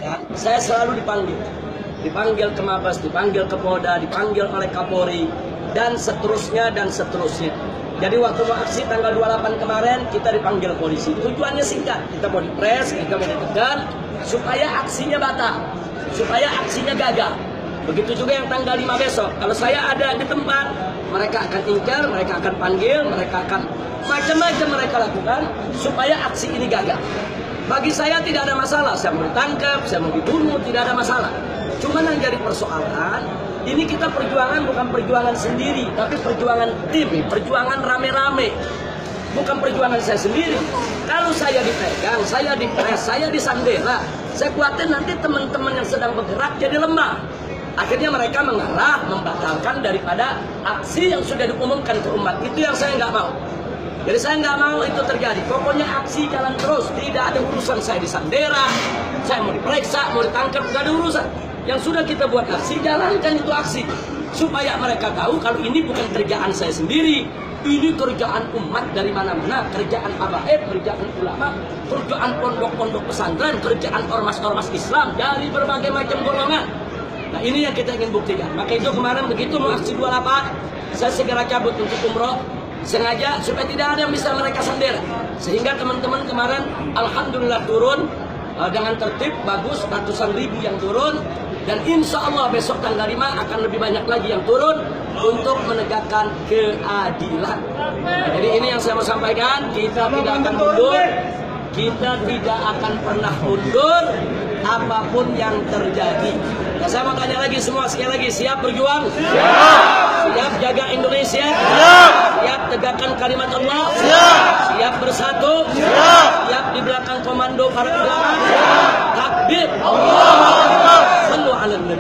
ya, saya selalu dipanggil ke Mabes, dipanggil ke Polda, dipanggil oleh Kapolri, dan seterusnya dan seterusnya. Jadi waktu mau aksi tanggal 28 kemarin kita dipanggil polisi. Tujuannya singkat, kita mau dipres, kita mau ditekan supaya aksinya batal, supaya aksinya gagal. Begitu juga yang tanggal 5 besok. Kalau saya ada di tempat, mereka akan ingkar, mereka akan panggil, mereka akan macam-macam mereka lakukan supaya aksi ini gagal. Bagi saya tidak ada masalah, saya mau ditangkap, saya mau dibunuh, tidak ada masalah. Cuma yang jadi persoalan, ini kita perjuangan bukan perjuangan sendiri, tapi perjuangan tim, perjuangan rame-rame. Bukan perjuangan saya sendiri. Kalau saya dipegang, saya dipres, saya disandera, saya khawatir nanti teman-teman yang sedang bergerak jadi lemah. Akhirnya mereka mengarah, membatalkan daripada aksi yang sudah diumumkan ke umat. Itu yang saya nggak mau. Jadi saya nggak mau itu terjadi. Pokoknya aksi jalan terus, tidak ada urusan saya disandera, saya mau diperiksa, mau ditangkap, nggak ada urusan. Yang sudah kita buat aksi, jalankan itu aksi. Supaya mereka tahu kalau ini bukan kerjaan saya sendiri. Ini kerjaan umat dari mana-mana. Kerjaan habaib, kerjaan ulama, kerjaan pondok-pondok pesantren, kerjaan ormas-ormas Islam dari berbagai macam golongan. Nah ini yang kita ingin buktikan. Maka itu kemarin begitu mau aksi 28, saya segera cabut untuk umroh. Sengaja supaya tidak ada yang bisa mereka sandera. Sehingga teman-teman kemarin alhamdulillah turun dengan tertib, bagus, ratusan ribu yang turun. Dan insya Allah besok tanggal 5 akan lebih banyak lagi yang turun untuk menegakkan keadilan. Jadi ini yang saya mau sampaikan, kita tidak akan mundur, kita tidak akan pernah mundur apapun yang terjadi. Nah, saya mau tanya lagi semua, sekali lagi, siap berjuang? Siap. Siap jaga Indonesia? Siap. Siap tegakkan kalimat Allah? Siap. Siap bersatu? Siap. Siap di belakang komando para ulama? Siap. Takbir! Allah! Sallu ala nabi.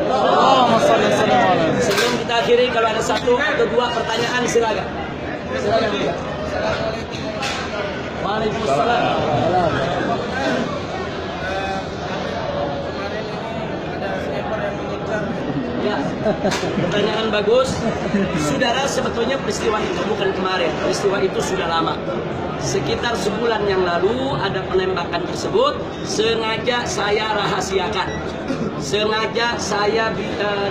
Sebelum kita akhiri, kalau ada satu atau dua pertanyaan silakan. Silakan. Waalaikumsalam. Ya, pertanyaan bagus. Saudara, sebetulnya peristiwa itu bukan kemarin. Peristiwa itu sudah lama. Sekitar sebulan yang lalu ada penembakan tersebut. Sengaja saya rahasiakan. Sengaja saya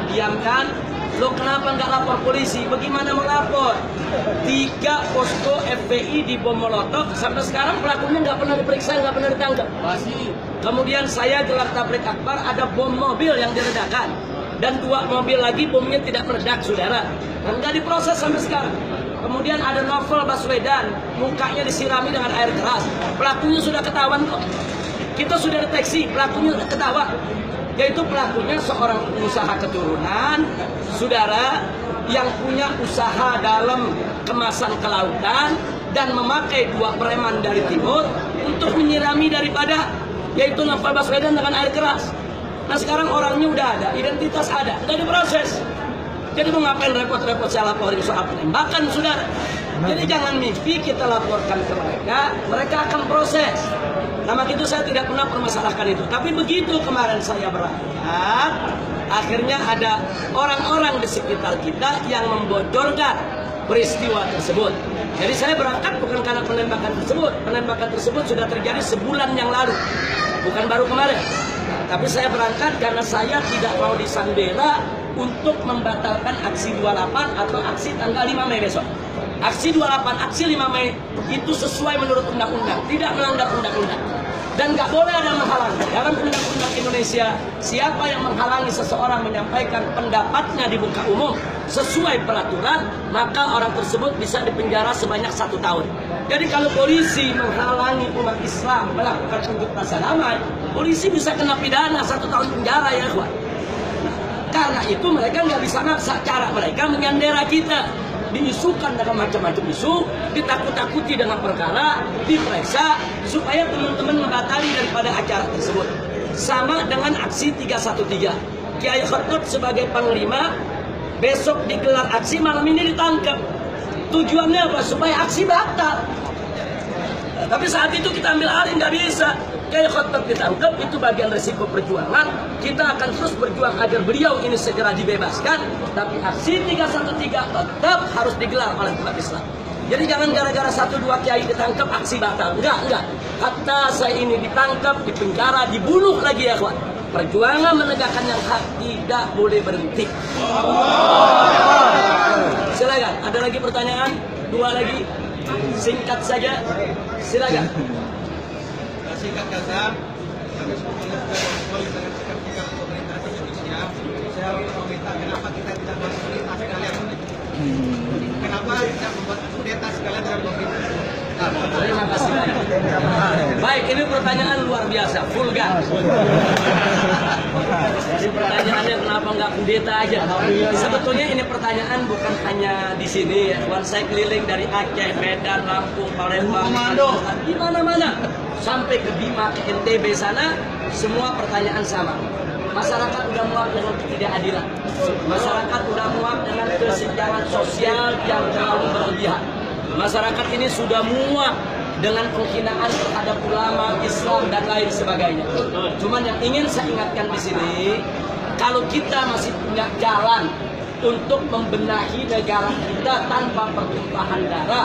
diamkan. Lo kenapa nggak lapor polisi? Bagaimana melapor? 3 posko FPI di bom molotov. Sampai sekarang pelakunya nggak pernah diperiksa, nggak pernah ditangkap. Kemudian saya gelar tablik akbar, ada bom mobil yang diledakkan. Dan 2 mobil lagi bomnya tidak meledak, saudara. Dan nggak diproses sampai sekarang. Kemudian ada Novel Baswedan, mukanya disirami dengan air keras. Pelakunya sudah ketahuan kok. Kita sudah deteksi, pelakunya ketahuan. Yaitu pelakunya seorang pengusaha keturunan, saudara, yang punya usaha dalam kemasan kelautan dan memakai 2 preman dari timur untuk menyirami daripada yaitu Novel Baswedan dengan air keras. Nah sekarang orangnya udah ada, identitas ada, udah diproses. Jadi mau ngapain repot-repot saya laporin soal penembakan, saudara? Jadi jangan mimpi kita laporkan ke mereka, mereka akan proses. Nah maka itu saya tidak pernah permasalahkan itu. Tapi begitu kemarin saya berangkat, akhirnya ada orang-orang di sekitar kita yang membocorkan peristiwa tersebut. Jadi saya berangkat bukan karena penembakan tersebut. Penembakan tersebut sudah terjadi sebulan yang lalu, bukan baru kemarin. Tapi saya berangkat karena saya tidak mau disandera untuk membatalkan aksi 28 atau aksi tanggal 5 Mei besok. Aksi 28, aksi 5 Mei itu sesuai menurut undang-undang, tidak melanggar undang-undang. Dan nggak boleh ada menghalangi. Dalam undang-undang Indonesia, siapa yang menghalangi seseorang menyampaikan pendapatnya di muka umum sesuai peraturan, maka orang tersebut bisa dipenjara sebanyak 1 tahun. Jadi kalau polisi menghalangi umat Islam melakukan unjuk rasa damai, polisi bisa kena pidana 1 tahun penjara ya kawan. Karena itu mereka nggak bisa maksa, cara mereka menyandera kita. Diisukan dengan macam-macam isu, ditakut-takuti dengan perkara, diperiksa, supaya teman-teman membatali daripada acara tersebut. Sama dengan aksi 313. Kiai Khotib sebagai panglima, besok digelar aksi, malam ini ditangkap. Tujuannya apa? Supaya aksi batal. Tapi saat itu kita ambil alih, nggak bisa. Kiai Khotib ditangkap, itu bagian resiko perjuangan. Kita akan terus berjuang agar beliau ini segera dibebaskan. Tapi aksi 313 tetap harus digelar oleh umat Islam. Jadi jangan gara-gara 1-2 kiai ditangkap aksi batal. Enggak. Hatta saya ini ditangkap, dipenjara, dibunuh lagi ya kawan. Perjuangan menegakkan yang hak tidak boleh berhenti. Silakan, ada lagi pertanyaan? Dua lagi? Singkat saja. Silakan. Singkat saja, kami solid dengan sikap pemerintah Indonesia. Saya ingin meminta kenapa kita tidak bersolidaritas sekalian? Kenapa tidak membuat kudeta sekalian dengan pemerintah? Terima kasih. Baik, ini pertanyaan luar biasa, vulgar. Jadi pertanyaannya kenapa nggak kudeta aja? Sebetulnya ini pertanyaan bukan hanya di sini ya. Saya keliling dari Aceh, Medan, Lampung, Palembang, di mana-mana. Sampai ke Bima, ke NTB sana, semua pertanyaan sama. Masyarakat udah muak dengan ketidakadilan. Masyarakat udah muak dengan kesenjangan sosial yang terlalu berlebihan. Masyarakat ini sudah muak dengan penghinaan terhadap ulama, Islam, dan lain sebagainya. Cuman yang ingin saya ingatkan di sini, kalau kita masih punya jalan untuk membenahi negara kita tanpa pertumpahan darah,